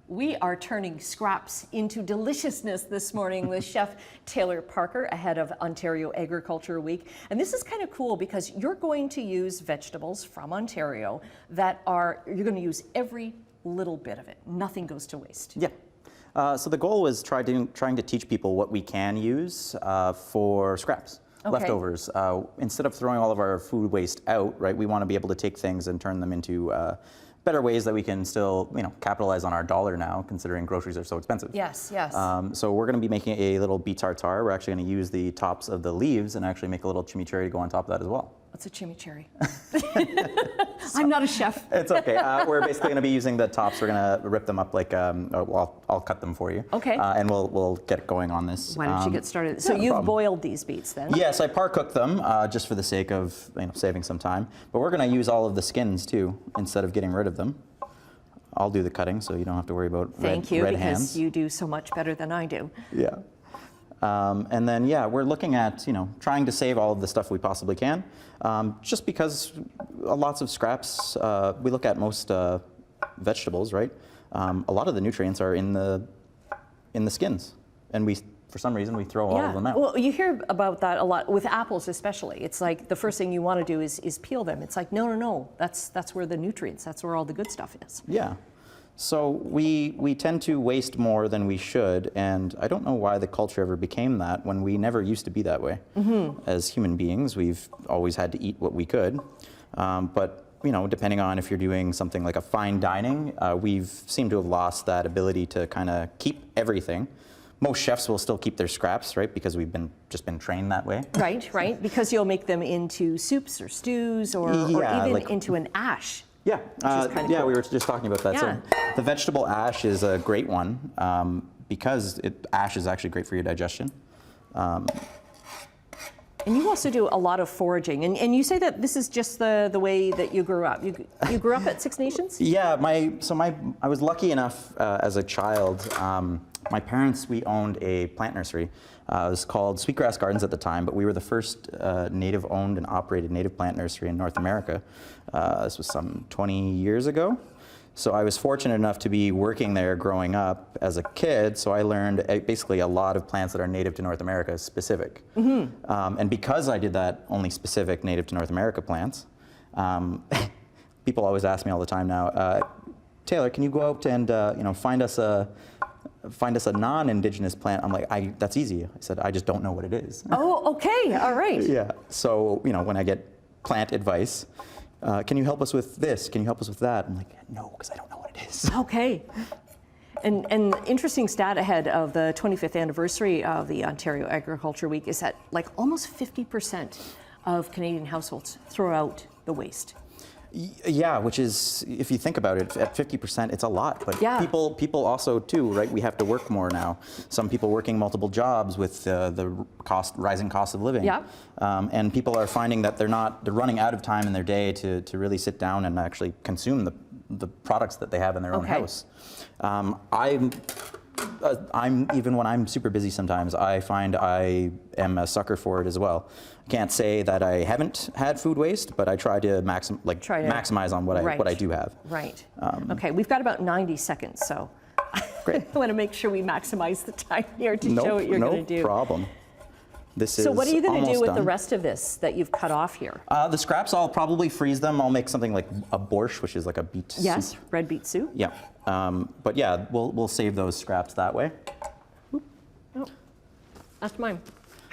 We are turning scraps into deliciousness this morning with Chef Taylor Parker ahead of Ontario Agriculture Week. And this is kind of cool because you're going to use vegetables from Ontario that you're going to use every little bit of it. Nothing goes to waste. Yeah. So the goal was trying to teach people what we can use for scraps. Okay. Leftovers. Instead of throwing all of our food waste out, right, we want to be able to take things and turn them into better ways that we can still, capitalize on our dollar now, considering groceries are so expensive. Yes, yes. So we're going to be making a little beet tartare. We're actually going to use the tops of the leaves and actually make a little chimichurri to go on top of that as well. What's a chimichurri? I'm not a chef. It's okay. We're basically going to be using the tops. We're going to rip them up like, well, I'll cut them for you. Okay. And we'll get going on this. Why don't you get started? So you've boiled these beets then? Yes, I par cooked them just for the sake of saving some time. But we're going to use all of the skins too, instead of getting rid of them. I'll do the cutting, so you don't have to worry about red hands. Thank you, because you do so much better than I do. Yeah. And then, we're looking at, trying to save all of the stuff we possibly can. Just because lots of scraps, we look at most vegetables, right? A lot of the nutrients are in the skins. And for some reason, we throw all of them out. Well, you hear about that a lot, with apples especially. It's like the first thing you want to do is peel them. It's like, no, that's where the nutrients, that's where all the good stuff is. Yeah. So we tend to waste more than we should, and I don't know why the culture ever became that when we never used to be that way. Mm-hmm. As human beings, we've always had to eat what we could, but depending on if you're doing something like a fine dining, we've seemed to have lost that ability to kind of keep everything. Most chefs will still keep their scraps, right? Because we've just been trained that way. Right. Because you'll make them into soups or stews or even into an ash. Yeah, cool. We were just talking about that. Yeah. So the vegetable ash is a great one because ash is actually great for your digestion. And you also do a lot of foraging, and you say that this is just the way that you grew up. You grew up at Six Nations? Yeah, I was lucky enough as a child. My parents, we owned a plant nursery. It was called Sweetgrass Gardens at the time, but we were the first native-owned and operated native plant nursery in North America. This was some 20 years ago. So I was fortunate enough to be working there growing up as a kid, so I learned basically a lot of plants that are native to North America specific. Mm-hmm. And because I did that, only specific native to North America plants, people always ask me all the time now, Taylor, can you go out and find us a non-indigenous plant? I'm like, that's easy. I said, I just don't know what it is. Oh, okay, all right. Yeah, so when I get plant advice, can you help us with this? Can you help us with that? I'm like, no, because I don't know what it is. Okay. And interesting stat ahead of the 25th anniversary of the Ontario Agriculture Week is that like almost 50% of Canadian households throw out the waste. Yeah, which is, if you think about it, at 50%, it's a lot. But people also too, right? We have to work more now. Some people working multiple jobs with the rising cost of living. Yeah. And people are finding that they're running out of time in their day to really sit down and actually consume the products that they have in their own house. I'm even when I'm super busy sometimes, I find I am a sucker for it as well. I can't say that I haven't had food waste, but I try to maximize on what I do have. Right. Okay, we've got about 90 seconds, so great. I want to make sure we maximize the time here to show what you're going to do. No problem. So what are you going to do with the rest of this that you've cut off here? The scraps, I'll probably freeze them. I'll make something like a borscht, which is like a beet soup. Yes, red beet soup. Yeah. But yeah, we'll save those scraps that way. Oh, that's mine.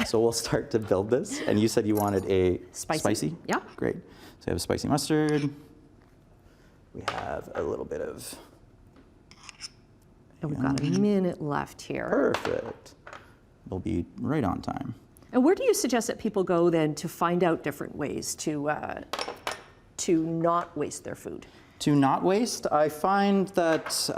So we'll start to build this. And you said you wanted a spicy? Yeah. Great. So we have a spicy mustard. We have a little bit of... And we've got a minute left here. Perfect. We'll be right on time. And where do you suggest that people go then to find out different ways to not waste their food? To not waste, I find that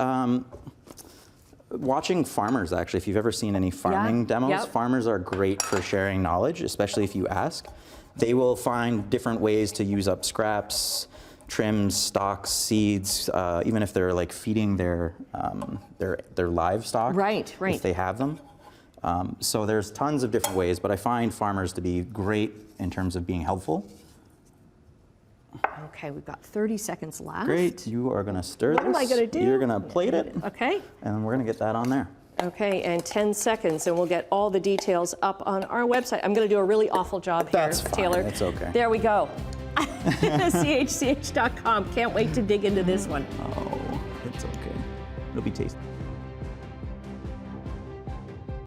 watching farmers, actually, if you've ever seen any farming demos, farmers are great for sharing knowledge, especially if you ask. They will find different ways to use up scraps, trims, stalks, seeds, even if they're like feeding their livestock, right. if they have them. So there's tons of different ways, but I find farmers to be great in terms of being helpful. Okay, we've got 30 seconds left. Great. You are going to stir What this. am I gonna do? You're going to plate it, Okay. and we're going to get that on there. Okay, and 10 seconds, and we'll get all the details up on our website. I'm going to do a really awful job here, That's fine. Taylor. It's okay. There we go. chch.com. Can't wait to dig into this one. Oh, it's okay. It'll be tasty.